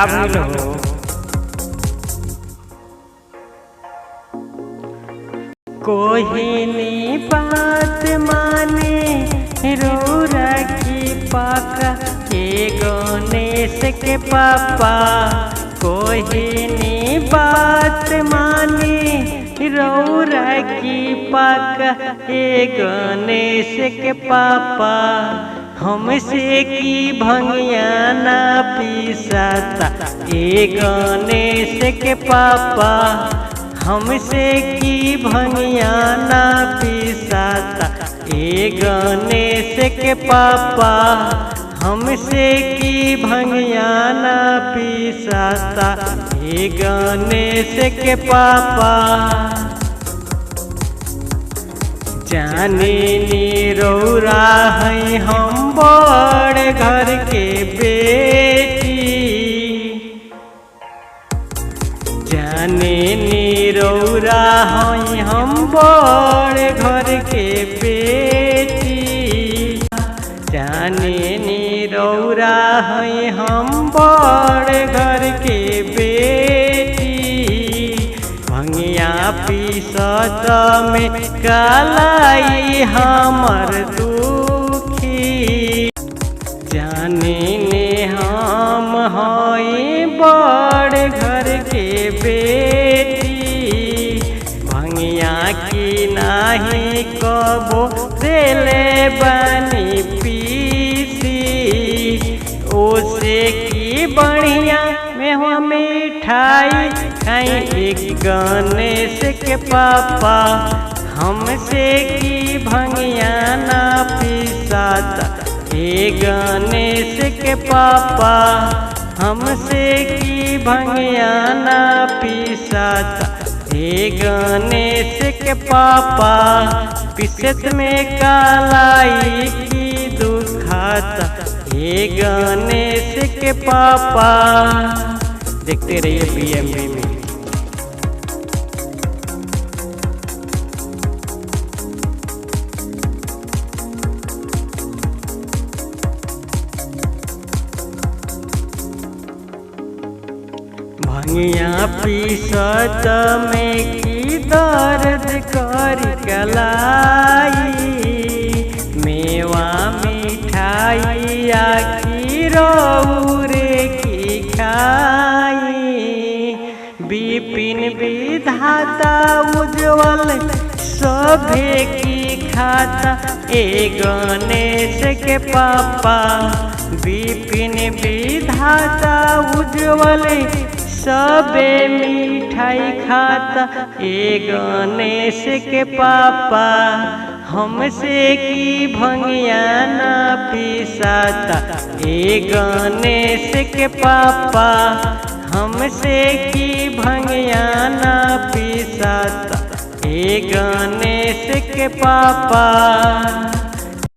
का भइल हो? कोहिनी बात माने रौरा की पाका के गणेश के पापा। कोहिनी बात माने रौरा की पाका के गणेश के पापा। हमसे की भंगिया ना पीसाता ए गणेश के पापा। हमसे की भंगिया ना पीसाता ए गणेश के पापा। हमसे की भंगिया ना पीसाता ए गणेश के पापा। जाने नी रौरा है हम बड़ घर के बेटी। जाने नी रौरा है हम बड़ घर के बेटी। जाने नी रौरा है हम बड़ घर के बेटी। भंगिया पीसत में कालाई हमर दुखी। जाने ने हम हई बड़ घर के बेटी। भंगिया की नाही कबो देले बानी पीसी। ओसे की बढ़िया में हो मिठाई खाई एक गणेश के पापा। हमसे की भंगिया ना पीसाता ए गणेश के पापा। हमसे की भंगिया ना पीसाता ए गणेश के पापा। पिसत में कालाई की दुखाता ए गणेश के पापा। देखते रहिए पीएमवी में। भंगिया पीसत में की दर्द कर कलाई। मेवा मिठाई आखी रौरे की खाई। विपिन विधाता उज्ज्वल सभे की खाता ए गणेश के पापा। विपिन विधाता उज्ज्वल सबे मिठाई खाता ए गणेश के पापा। हमसे की भंगिया ना पीसाता ए गणेश के पापा। हमसे की भंगिया ना पीसाता ए गणेश के पापा।